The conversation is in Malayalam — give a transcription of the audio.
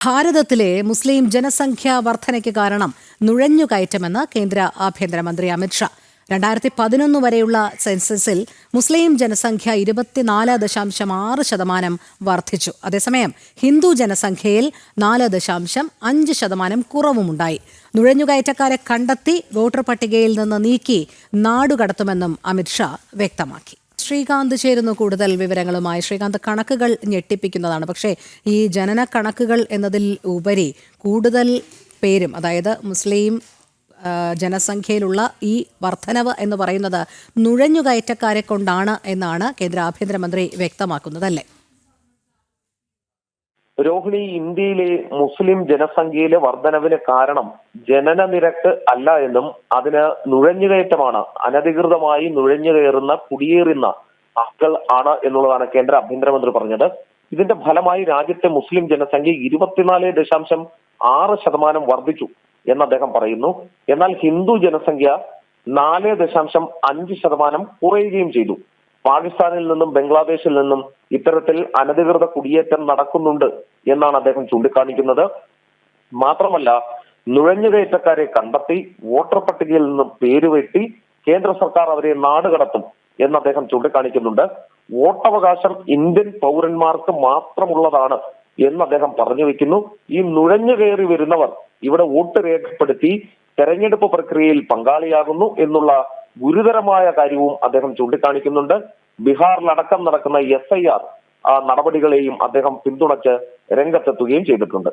ഭാരതത്തിലെ മുസ്ലിം ജനസംഖ്യാ വർധനയ്ക്ക് കാരണം നുഴഞ്ഞുകയറ്റമെന്ന് കേന്ദ്ര ആഭ്യന്തരമന്ത്രി അമിത്ഷാ. 2011 വരെയുള്ള സെൻസസിൽ മുസ്ലിം ജനസംഖ്യ 24.6% വർദ്ധിച്ചു. അതേസമയം ഹിന്ദു ജനസംഖ്യയിൽ 4.5% കുറവുമുണ്ടായി. നുഴഞ്ഞുകയറ്റക്കാരെ കണ്ടെത്തി വോട്ടർ പട്ടികയിൽ നിന്ന് നീക്കി നാടുകടത്തുമെന്നും അമിത്ഷാ വ്യക്തമാക്കി. ശ്രീകാന്ത് ചേരുന്നു കൂടുതൽ വിവരങ്ങളുമായി. ശ്രീകാന്ത്, കണക്കുകൾ ഞെട്ടിപ്പിക്കുന്നതാണ്. പക്ഷേ ഈ ജനന കണക്കുകൾ എന്നതിൽ ഉപരി കൂടുതൽ പേരും, അതായത് മുസ്ലിം ജനസംഖ്യയിലുള്ള ഈ വർധനവ് എന്ന് പറയുന്നത് നുഴഞ്ഞുകയറ്റക്കാരെ കൊണ്ടാണ് എന്നാണ് കേന്ദ്ര ആഭ്യന്തരമന്ത്രി വ്യക്തമാക്കുന്നത്, അല്ലേ? രോഹിണി, ഇന്ത്യയിലെ മുസ്ലിം ജനസംഖ്യയിലെ വർധനവിന് കാരണം ജനന നിരക്ക് അല്ല എന്നും അതിന് നുഴഞ്ഞുകയറ്റമാണ്, അനധികൃതമായി നുഴഞ്ഞുകയറുന്ന കുടിയേറുന്ന ആളുകൾ ആണ് എന്നുള്ളതാണ് കേന്ദ്ര ആഭ്യന്തരമന്ത്രി പറഞ്ഞത്. ഇതിന്റെ ഫലമായി രാജ്യത്തെ മുസ്ലിം ജനസംഖ്യ 24.6% വർദ്ധിച്ചു എന്ന് അദ്ദേഹം പറയുന്നു. എന്നാൽ ഹിന്ദു ജനസംഖ്യ 4.5% കുറയുകയും ചെയ്തു. പാകിസ്ഥാനിൽ നിന്നും ബംഗ്ലാദേശിൽ നിന്നും ഇത്തരത്തിൽ അനധികൃത കുടിയേറ്റം നടക്കുന്നുണ്ട് എന്നാണ് അദ്ദേഹം ചൂണ്ടിക്കാണിക്കുന്നത്. മാത്രമല്ല, നുഴഞ്ഞുകയറ്റക്കാരെ കണ്ടെത്തി വോട്ടർ പട്ടികയിൽ നിന്നും പേരുവെട്ടി കേന്ദ്ര സർക്കാർ അവരെ നാടുകടത്തും എന്ന് അദ്ദേഹം ചൂണ്ടിക്കാണിക്കുന്നുണ്ട്. വോട്ടവകാശം ഇന്ത്യൻ പൗരന്മാർക്ക് മാത്രമുള്ളതാണ് എന്ന് അദ്ദേഹം പറഞ്ഞു വെക്കുന്നു. ഈ നുഴഞ്ഞുകയറി വരുന്നവർ ഇവിടെ വോട്ട് രേഖപ്പെടുത്തി തെരഞ്ഞെടുപ്പ് പ്രക്രിയയിൽ പങ്കാളിയാകുന്നു എന്നുള്ള ഗുരുതരമായ കാര്യവും അദ്ദേഹം ചൂണ്ടിക്കാണിക്കുന്നുണ്ട്. ബീഹാറിലടക്കം നടക്കുന്ന SIR നടപടികളെയും അദ്ദേഹം പിന്തുണച്ച് രംഗത്തെത്തുകയും ചെയ്തിട്ടുണ്ട്.